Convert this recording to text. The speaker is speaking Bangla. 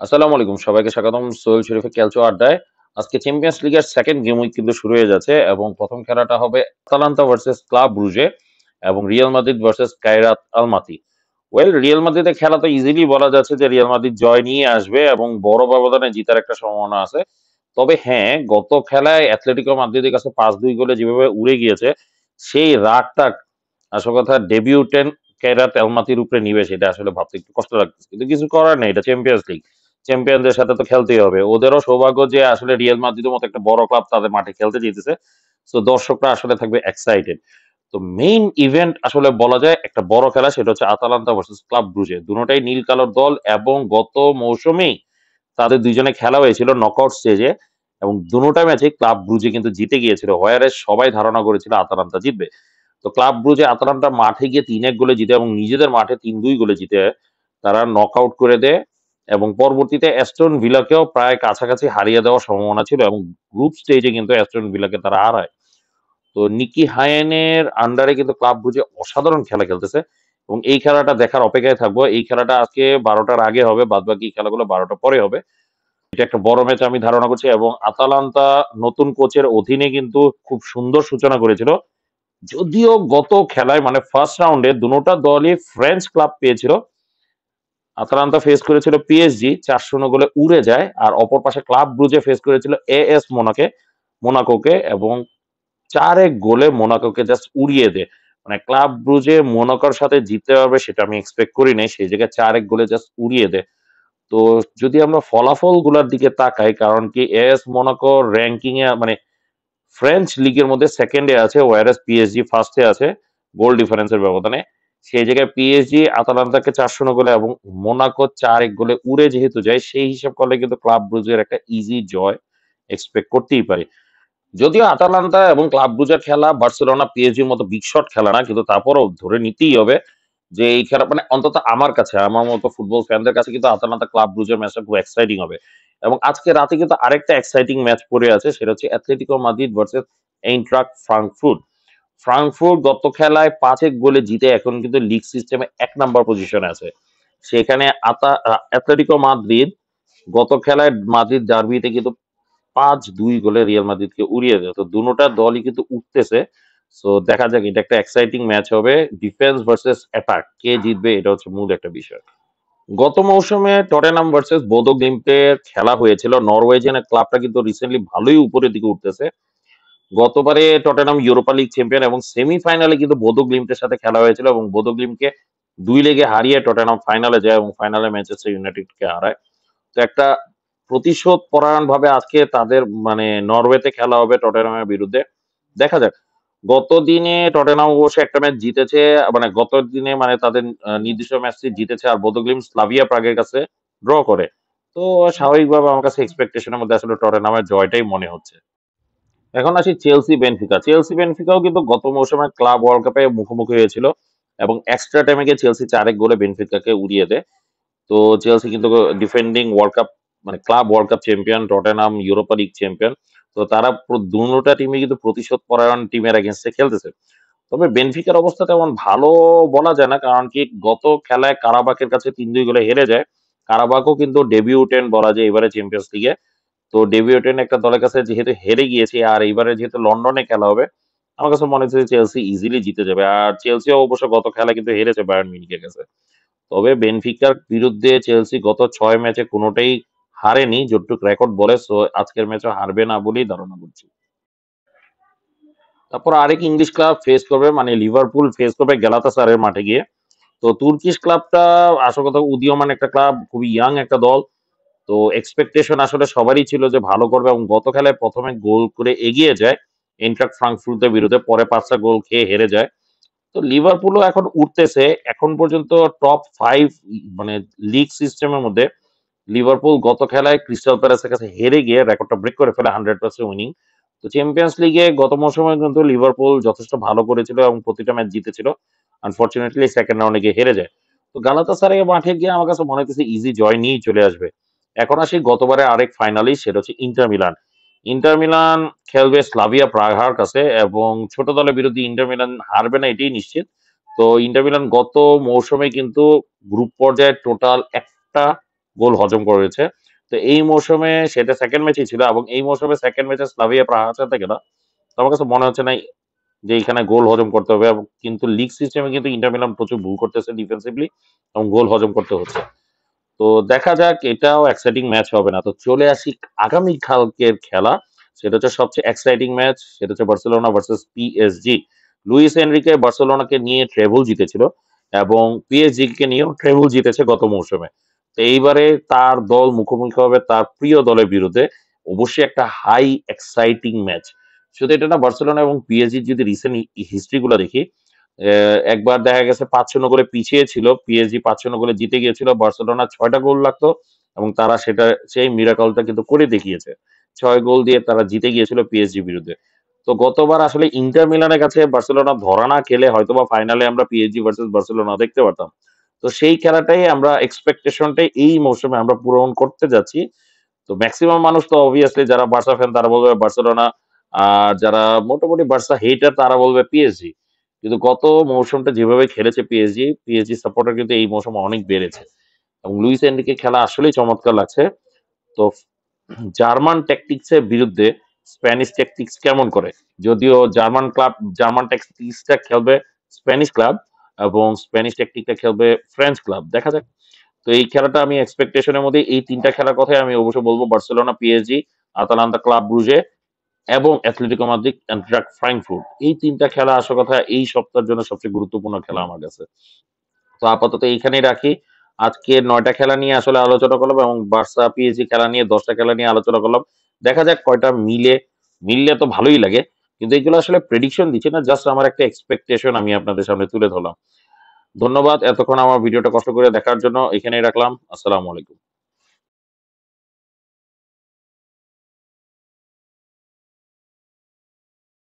আসসালামু আলাইকুম সবাইকে স্বাগতম সোহেল শরীফের ক্যালচো আড্ডায়। আজকে চ্যাম্পিয়ন্স লিগের সেকেন্ড গেম উইক কিন্তু শুরু হয়ে যাচ্ছে এবং প্রথম খেলাটা হবে আতালান্তা ভার্সেস ক্লাব ব্রুজে এবং Real Madrid versus কায়রাত Almaty. Real মাদ্রিদের খেলা তো ইজিলি বলা যাচ্ছে যে রিয়াল মাদ্রিদ জয় নিয়ে আসবে এবং বড় ব্যবধানে জিতার একটা সম্ভাবনা আছে। তবে হ্যাঁ, গত খেলায় অ্যাথলেটিকো মাদ্রিদের কাছে 5-2 গোলে যেভাবে উড়ে গিয়েছে, সেই রাগটা আসল কথা ডেবিউটেন্ট কায়রাত আলমাতির উপরে নিবে সেটা আসলে ভাবতে একটু কষ্ট লাগতেছে। কিন্তু কিছু করার নেই, এটা চ্যাম্পিয়ন্স লিগ। চ্যাম্পিয়নদের সাথে তো খেলতেই হবে। ওদেরও সৌভাগ্য যে আসলে রিয়াল মাদ্রিদের মতো একটা বড় ক্লাব তাদের মাঠে খেলতে যেতেছে। সো দর্শকরা আসলে থাকবে এক্সাইটেড। তো মেইন ইভেন্ট আসলে বলা যায় একটা বড় খেলা, সেটা হচ্ছে আতালান্তা ভার্সেস ক্লাব ব্রুজে। দুটোটাই নীল কালোর দল এবং গত মৌসুমেই তাদের দুইজনে খেলা হয়েছিল নকআউট স্টেজে এবং দুটোটা ম্যাচে ক্লাব ব্রুজে কিন্তু জিতে গিয়েছিল। হোয়ারে সবাই ধারণা করেছিল আতালান্তা জিতবে। তো ক্লাব ব্রুজে আতালান্তা মাঠে গিয়ে ৩-১ গোলে জিতে এবং নিজেদের মাঠে ৩-২ গোলে জিতে তারা নকআউট করে দেয় এবং পরবর্তীতে অ্যাস্টন ভিলাকেও প্রায় কাছাকাছি হারিয়ে দেওয়ার সম্ভাবনা ছিল এবং গ্রুপ স্টেজে কিন্তু অ্যাস্টন ভিলাকে তারা হারায়। তো নিকি হায়েনের আন্ডারে কিন্তু ক্লাব ব্রুজে অসাধারণ খেলা খেলতেছে এবং এই খেলাটা দেখার অপেক্ষায় থাকবো। এই খেলাটা আজকে ১২টার আগে হবে, বাদবাকি খেলাগুলো ১২টার পরে হবে। এটা একটা বড় ম্যাচ আমি ধারণা করছি এবং আতালান্তা নতুন কোচের অধীনে কিন্তু খুব সুন্দর সূচনা করেছিল। যদিও গত খেলায় মানে ফার্স্ট রাউন্ডে দুটোটা দলই ফ্রেঞ্চ ক্লাব পেয়েছিল। আতালান্তা ফেস করেছিল পিএসজি, ৪-০ গোলে উড়ে যায়। আর অপর পাশে ক্লাব ব্রুজে ফেস করেছিল এএস মোনাকোকে এবং ৪-১ গোলে মোনাকোকে জাস্ট উড়িয়ে দেয়। মানে ক্লাব ব্রুজে মোনাকোর সাথে জিততে পারবে সেটা আমি এক্সপেক্ট করি নাই। সেই জায়গায় ৪-১ গোলে জাস্ট উড়িয়ে দেয়। তো যদি আমরা ফলাফল গুলার দিকে তাকাই, কারণ কি এএস মোনাকো র‍্যাঙ্কিং এ মানে ফ্রেঞ্চ লিগের মধ্যে সেকেন্ডে আছে, ওয়ারাস পিএসজি ফার্স্টে আছে গোল ডিফারেন্সের ব্যবধানে। সেই জায়গায় পিএসজি আতালান্তাকে ৪-০ গোলে এবং মোনাকো ৪-১ গোলে উড়ে যেহেতু যায়, সেই হিসাব করলে কিন্তু ক্লাব ব্রুজের একটা ইজি জয় এক্সপেক্ট করতেই পারি। যদিও আতালান্তা এবং ক্লাব ব্রুজের খেলা বার্সেলোনা পিএসজির মতো বিগ শট খেলা না, কিন্তু তারপরও ধরে নিতেই হবে যে এই খেলা মানে অন্তত আমার কাছে, আমার মতো ফুটবল ফ্যানদের কাছে কিন্তু আতালান্তা ক্লাব ব্রুজের ম্যাচটা খুব এক্সাইটিং হবে। এবং আজকে রাতে কিন্তু আরেকটা এক্সাইটিং ম্যাচ পড়ে আছে, সেটা হচ্ছে Atletico Madrid versus Eintracht Frankfurt. Frankfurt গত খেলায় ৫-১ গোলে জিতে এখন কিন্তু লিগ সিস্টেমে ১ নাম্বার পজিশনে আছে। সেখানে অ্যাথলেটিকো মাদ্রিদ গত খেলায় মাদ্রিদ ডার্বিতে কিন্তু ৫-২ গোলে রিয়াল মাদ্রিদকে উড়িয়ে দেয়। তো দুটোটা দলই কিন্তু উঠতেছে। সো দেখা যাক, এটা একটা এক্সাইটিং ম্যাচ হবে। ডিফেন্স ভার্সেস অ্যাটাক কে জিতবে এটা হচ্ছে মূল একটা বিষয়। গত মৌসুমে টটেনহাম ভার্সেস বোদো গ্লিম্টের খেলা হয়েছিল। নরওয়েজিয়ান ক্লাবটা কিন্তু রিসেন্টলি ভালোই উপরের দিকে উঠতেছে। গতবারে টটেনহাম ইউরোপা লিগ চ্যাম্পিয়ন এবং সেমিফাইনালে কিন্তু বোদো গ্লিম্টের সাথে খেলা হয়েছিল এবং বোদো গ্লিমকে ২ লেগে হারিয়ে টটেনহাম ফাইনালে যায় এবং ফাইনালে ম্যানচেস্টার ইউনাইটেডকে হারায়। তো একটা প্রতিশোধ পরায়ণ ভাবে আজকে তাদের মানে নরওয়েতে খেলা হবে টটেনহামের বিরুদ্ধে। দেখা যাক। গত দিনে টটেনহাম অবশ্য একটা ম্যাচ জিতেছে, মানে গত দিনে মানে তাদের নির্দিষ্ট ম্যাচটি জিতেছে আর বোদো গ্লিমট স্লাভিয়া প্রাগের কাছে ড্র করে। তো স্বাভাবিকভাবে আমার কাছে এক্সপেকটেশনের মধ্যে আসলে টটেনহামের জয়টাই মনে হচ্ছে। এখন আসি চেলসি বেনফিকা। চেলসি বেনফিকাও কিন্তু গত মৌসুমে ক্লাব ওয়ার্ল্ড কাপে মুখোমুখি হয়েছিল এবং এক্সট্রা টাইমে গিয়ে চেলসি ৪-১ গোলে বেনফিকাকে উড়িয়ে দেয়। তো চেলসি কিন্তু ডিফেন্ডিং ওয়ার্ল্ড কাপ মানে club world cup champion, Tottenham Europa league champion. তো তারা দুটোটা টিমই কিন্তু প্রতিশোধ পরায়ণ টিমের এগেইনস্টে খেলতেছে। তবে বেনফিকার অবস্থা তেমন ভালো বলা যায় না, কারণ কি গত খেলায় কারাবাকের কাছে ৩-২ গোলে হেরে যায়। কারাবাকও কিন্তু ডেবিউটেন্ট বলা যায় এবারে চ্যাম্পিয়ন্স লিগে। তো ডেবিউটেন্ট একটা দলের কাছে যেহেতু হেরে গিয়েছে আর এইবারে যেহেতু লন্ডনে খেলা হবে, আমার কাছে মনে হচ্ছে যে চেলসি ইজিলি জিতে যাবে। আর চেলসিও অবশ্য গত খেলা কিন্তু হেরেছে বায়ার্ন মিউনিখের কাছে। তবে বেনফিকার বিরুদ্ধে চেলসি গত ৬ ম্যাচে কোনোটাই হারেনি যতটুক রেকর্ড বলে। সো আজকের ম্যাচও হারবে না বলেই ধারণা করছি। তারপর আরেক ইংলিশ ক্লাব ফেস করবে মানে লিভারপুল ফেস করবে গ্যালাতাসারাইয়ের মাঠে গিয়ে। তো তুর্কিশ ক্লাবটা আসল কথা উদীয়মান একটা ক্লাব, খুবই ইয়াং একটা দল। তো এক্সপেকটেশন আসলে সবারই ছিল যে ভালো করবে এবং গত খেলায় প্রথমে গোল করে এগিয়ে যায় এনট্রাক্ট ফ্রাঙ্কফুর্টের বিরুদ্ধে, পরে ৫টা গোল খেয়ে হেরে যায়। তো লিভারপুলও এখন উঠতেছে। এখন পর্যন্ত টপ ৫ মানে লিগ সিস্টেমের মধ্যে লিভারপুল গত খেলায় ক্রিস্টাল প্যালেসের কাছে হেরে গিয়ে রেকর্ডটা ব্রেক করে ফেলে 100% উইনিং। তো চ্যাম্পিয়ন্স লিগে গত মৌসুমে কিন্তু লিভারপুল যথেষ্ট ভালো করেছিল এবং প্রতিটা ম্যাচ জিতেছিল। আনফরচুনেটলি সেকেন্ড রাউন্ডে গিয়ে হেরে যায়। তো গালাতাসারাই মাঠে গিয়ে আমার কাছে মনে হচ্ছে ইজি জয় নিয়েই চলে আসবে। এখন আসি গতবারে আরেক ফাইনালিস্ট, সেটা হচ্ছে ইন্টার মিলান। ইন্টার মিলান খেলবে স্লাভিয়া প্রাহার কাছে এবং ছোট দলের বিরুদ্ধে ইন্টার মিলান হারবে না এটাই নিশ্চিত। তো ইন্টার মিলান গত মৌসুমে কিন্তু গ্রুপ পর্যায়ে টোটাল একটা গোল হজম করেছে। তো এই মৌসুমে সেটা সেকেন্ড ম্যাচই ছিল এবং এই মৌসুমে সেকেন্ড ম্যাচে স্লাভিয়া প্রাহার থেকে না। তো আমার কাছে মনে হচ্ছে না যে এখানে গোল হজম করতে হবে এবং কিন্তু লিগ সিস্টেমে কিন্তু ইন্টার মিলান প্রচুর ভুল করতেছে ডিফেন্সিভলি এবং গোল হজম করতে হচ্ছে। তো দেখা যাক, এটাও এক্সাইটিং ম্যাচ হবে না। তো চলে আসি আগামী কালকের খেলা। সেটা হচ্ছে সবচেয়ে এক্সাইটিং ম্যাচ। সেটা হচ্ছে Barcelona versus PSG. Luis Enrique বার্সেলোনাকে নিয়ে ট্রেবল জিতেছিল এবং পিএসজি কে নিয়েও ট্রেবল জিতেছে গত মৌসুমে। তো এইবারে তার দল মুখোমুখি হবে তার প্রিয় দলের বিরুদ্ধে। অবশ্যই একটা হাই এক্সাইটিং ম্যাচ। শুধু এটা না, বার্সেলোনা এবং পিএসজির যদি রিসেন্ট হিস্ট্রি গুলা দেখি, একবার দেখা গেছে ৫-০ গোলে পিছিয়ে ছিল, পিএসজি ৫-০ গোলে জিতে গিয়েছিল, বার্সেলোনা ৬টা গোল লাগতো এবং তারা সেই মিরাকলটা কিন্তু করে দেখিয়েছে। ৬ গোল দিয়ে তারা জিতে গিয়েছিল পিএসজি বিরুদ্ধে। তো গতবার আসলে ইন্টার মিলানের কাছে বার্সেলোনা ধরা না খেলে হয়তোবা ফাইনালে আমরা পিএসজি ভার্সেস বার্সেলোনা দেখতে পারতাম। তো সেই খেলাটাই আমরা এক্সপেকটেশনটাই এই মৌসুমে আমরা পূরণ করতে যাচ্ছি। তো ম্যাক্সিমাম মানুষ তো অবভিয়াসলি যারা বার্সা ফ্যান তারা বলবে বার্সেলোনা, আর যারা মোটামুটি বার্সা হেটার তারা বলবে পিএসজি। কিন্তু গত মৌসুমটা যেভাবে খেলেছে পিএসজি সাপোর্টার কিন্তু এই মৌসুমে অনেক বেড়েছে এবং লুইস এনরিকে খেলা আসলেই চমৎকার লাগছে। তো জার্মান ট্যাকটিক্স এর বিরুদ্ধে স্প্যানিশ ট্যাকটিক্স কেমন করে, যদিও জার্মান ট্যাকটিক্সটা খেলবে স্প্যানিশ ক্লাব এবং স্প্যানিশ ট্যাকটিকটা খেলবে ফ্রেঞ্চ ক্লাব, দেখা যাক। তো এই খেলাটা আমি এক্সপেকটেশনের মধ্যে এই তিনটা খেলার কথাই আমি অবশ্য বলবো, বার্সেলোনা, পিএসজি, আতালান্তা ক্লাব ব্রুজে এবং অ্যাথলেটিকো মাদ্রিদ, অ্যানট্রাক্ট ফ্রাঙ্কফুর্ট। এই তিনটা খেলা আসল কথা এই সপ্তাহের জন্য সবচেয়ে গুরুত্বপূর্ণ খেলা আমার কাছে। তো আপাতত এইখানেই রাখি। আজকে ৯টা খেলা নিয়ে আসলে আলোচনা করলাম এবং বার্সা পিএসজি খেলা নিয়ে ১০টা খেলা নিয়ে আলোচনা করলাম। দেখা যাক কয়টা মিললে তো ভালোই লাগে। কিন্তু এগুলো আসলে প্রেডিকশন দিচ্ছি না, জাস্ট আমার একটা এক্সপেকটেশন আমি আপনাদের সামনে তুলে ধরলাম। ধন্যবাদ এতক্ষণ আমার ভিডিওটা কষ্ট করে দেখার জন্য। এখানেই রাখলাম। আসসালামু আলাইকুম।